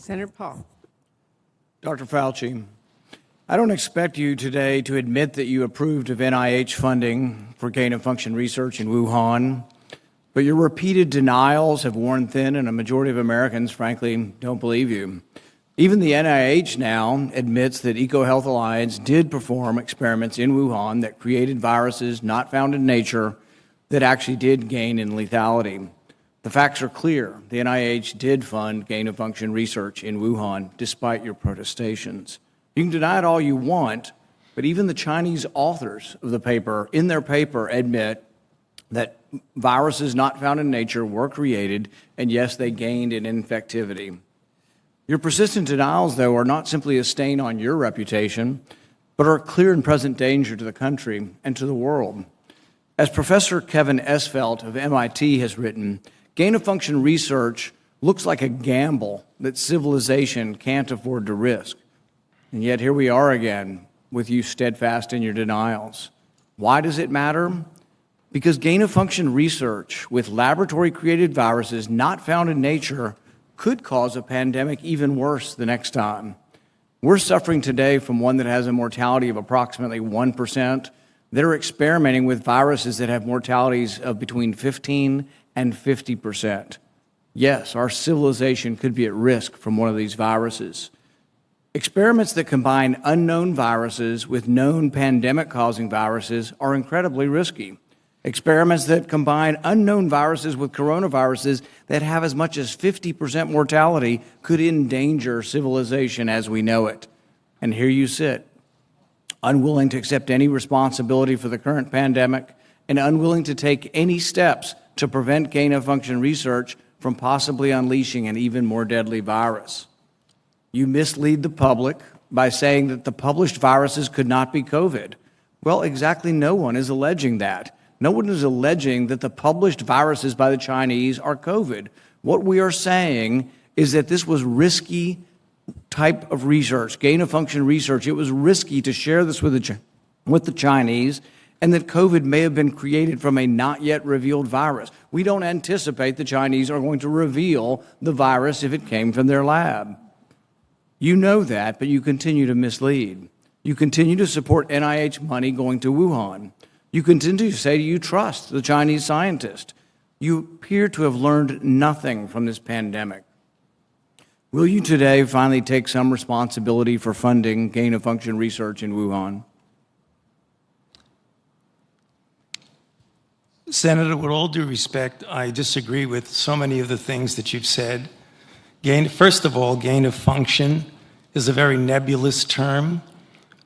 Senator Paul. Dr. Fauci, I don't expect you today to admit that you approved of NIH funding for gain-of-function research in Wuhan, but your repeated denials have worn thin, and a majority of Americans, frankly, don't believe you. Even the NIH now admits that EcoHealth Alliance did perform experiments in Wuhan that created viruses not found in nature that actually did gain in lethality. The facts are clear. The NIH did fund gain-of-function research in Wuhan, despite your protestations. You can deny it all you want, but even the Chinese authors of the paper, in their paper, admit that viruses not found in nature were created, and yes, they gained in infectivity. Your persistent denials, though, are not simply a stain on your reputation, but are a clear and present danger to the country and to the world. As Professor Kevin Esfelt of MIT has written, gain-of-function research looks like a gamble that civilization can't afford to risk. And yet here we are again, with you steadfast in your denials. Why does it matter? Because gain-of-function research with laboratory-created viruses not found in nature could cause a pandemic even worse the next time. We're suffering today from one that has a mortality of approximately 1%. They're experimenting with viruses that have mortalities of between 15 and 50%. Yes, our civilization could be at risk from one of these viruses. Experiments that combine unknown viruses with known pandemic-causing viruses are incredibly risky. Experiments that combine unknown viruses with coronaviruses that have as much as 50% mortality could endanger civilization as we know it. And here you sit, unwilling to accept any responsibility for the current pandemic and unwilling to take any steps to prevent gain-of-function research from possibly unleashing an even more deadly virus. You mislead the public by saying that the published viruses could not be COVID. Well, exactly no one is alleging that. No one is alleging that the published viruses by the Chinese are COVID. What we are saying is that this was risky type of research, gain-of-function research. It was risky to share this with the Chinese, and that COVID may have been created from a not yet revealed virus. We don't anticipate the Chinese are going to reveal the virus if it came from their lab. You know that, but you continue to mislead. You continue to support NIH money going to Wuhan. You continue to say you trust the Chinese scientists. You appear to have learned nothing from this pandemic. Will you today finally take some responsibility for funding gain-of-function research in Wuhan? Senator, with all due respect, I disagree with so many of the things that you've said. First of all, gain of function is a very nebulous term.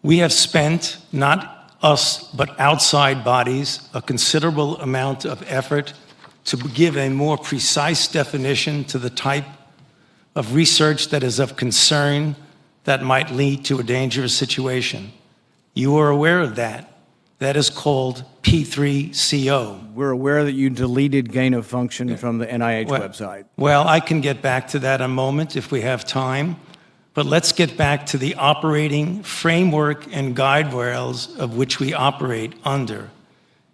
We have spent, not us, but outside bodies, a considerable amount of effort to give a more precise definition to the type of research that is of concern that might lead to a dangerous situation. You are aware of that. That is called P3CO. We're aware that you deleted gain-of-function from the NIH website. Well, I can get back to that in a moment if we have time. But let's get back to the operating framework and guide rails of which we operate under.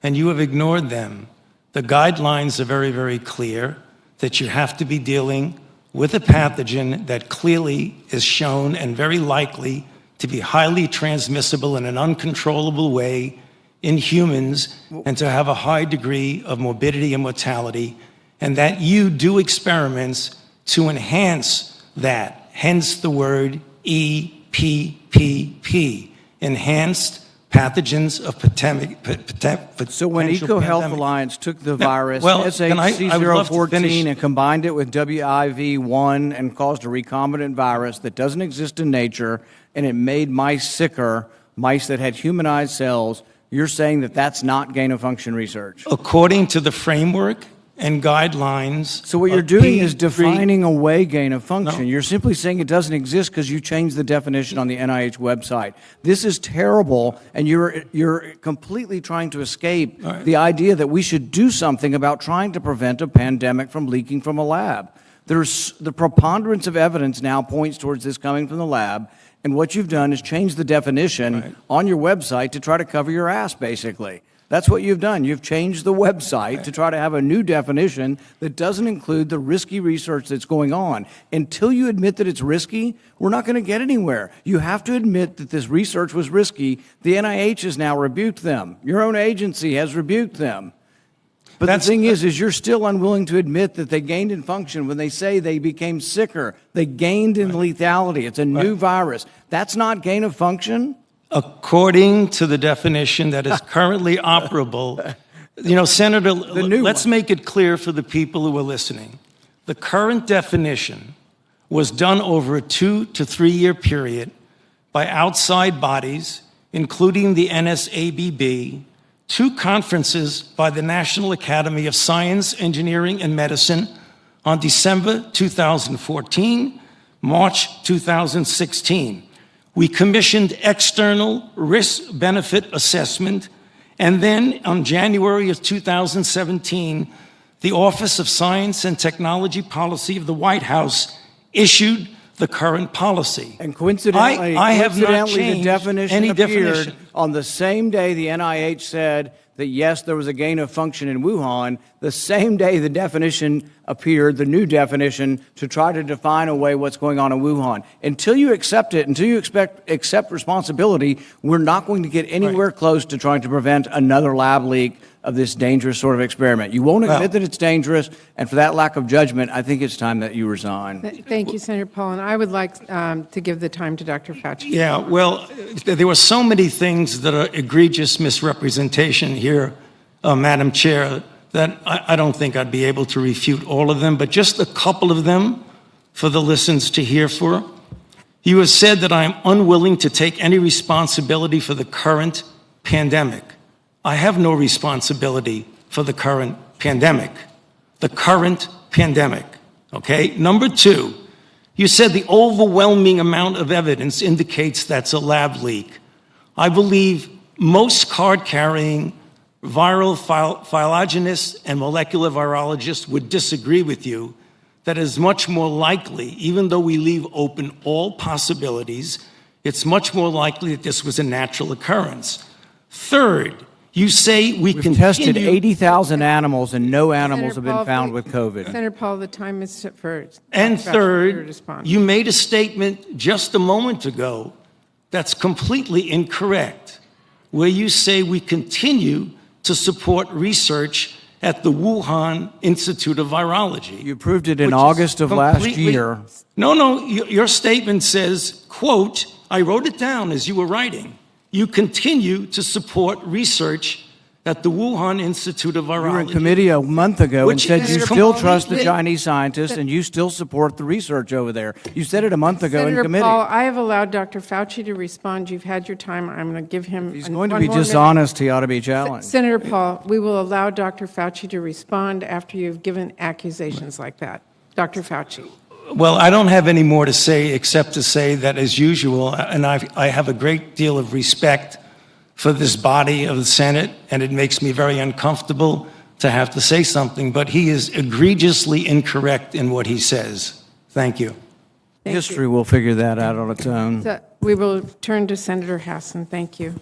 And you have ignored them. The guidelines are very, very clear that you have to be dealing with a pathogen that clearly is shown and very likely to be highly transmissible in an uncontrollable way in humans and to have a high degree of morbidity and mortality, and that you do experiments to enhance that, hence the word EPPP, enhanced pathogens of pandemic. So when EcoHealth Alliance took the virus, SHC014, and combined it with WIV1 and caused a recombinant virus that doesn't exist in nature, and it made mice sicker, mice that had humanized cells, you're saying that that's not gain-of-function research? According to the framework and guidelines. So what you're doing is defining away gain-of-function. No. You're simply saying it doesn't exist because you changed the definition on the NIH website. This is terrible, and you're completely trying to escape the idea that we should do something about trying to prevent a pandemic from leaking from a lab. The preponderance of evidence now points towards this coming from the lab, and what you've done is change the definition on your website to try to cover your ass, basically. That's what you've done. You've changed the website to try to have a new definition that doesn't include the risky research that's going on. Until you admit that it's risky, we're not going to get anywhere. You have to admit that this research was risky. The NIH has now rebuked them. Your own agency has rebuked them. But the thing is you're still unwilling to admit that they gained in function when they say they became sicker. They gained in lethality. It's a new virus. That's not gain of function? According to the definition that is currently operable, Senator, let's make it clear for the people who are listening. The current definition was done over a 2 to 3 year period by outside bodies, including the NSABB, 2 conferences by the National Academy of Science, Engineering, and Medicine on December 2014, March 2016. We commissioned external risk-benefit assessment, and then on January of 2017, the Office of Science and Technology Policy of the White House issued the current policy. And coincidentally, I have not changed the definition any appeared definition. On the same day the NIH said that, yes, there was a gain of function in Wuhan, the same day the definition appeared, the new definition, to try to define away what's going on in Wuhan. Until you accept it, until you accept responsibility, we're not going to get anywhere close to trying to prevent another lab leak of this dangerous sort of experiment. You won't admit that it's dangerous, and for that lack of judgment, I think it's time that you resign. Thank you, Senator Paul. And I would like to give the time to Dr. Fauci. Yeah, well, there were so many things that are egregious misrepresentation here, Madam Chair, that I don't think I'd be able to refute all of them, but just a couple of them for the listeners to hear for. You have said that I am unwilling to take any responsibility for the current pandemic. I have no responsibility for the current pandemic. The current pandemic, okay? Number 2, you said the overwhelming amount of evidence indicates that's a lab leak. I believe most card-carrying viral phylogenists and molecular virologists would disagree with you that it is much more likely, even though we leave open all possibilities, it's much more likely that this was a natural occurrence. Third, you say we've tested 80,000 animals and no animals have been found with COVID. Senator Paul, the time is for And Dr. Fauci to third, respond. you made a statement just a moment ago that's completely incorrect, where you say we continue to support research at the Wuhan Institute of Virology. You proved it in August of last year. No, your statement says, quote, I wrote it down as you were writing. You continue to support research at the Wuhan Institute of Virology. You were in committee a month ago and said you still trust the completely- Chinese scientists and you still support the research over there. You said it a month ago Senator in committee. Paul, I have allowed Dr. Fauci to respond. You've had your time. I'm going to give him He's one going to more be minute. dishonest. He ought to be challenged. Senator Paul, we will allow Dr. Fauci to respond after you've given accusations like that. Dr. Fauci. Well, I don't have any more to say except to say that, as usual, and I have a great deal of respect for this body of the Senate, and it makes me very uncomfortable to have to say something, but he is egregiously incorrect in what he says. Thank you. Thank History will figure that out on its own. you. We will turn to Senator Hassan. Thank you.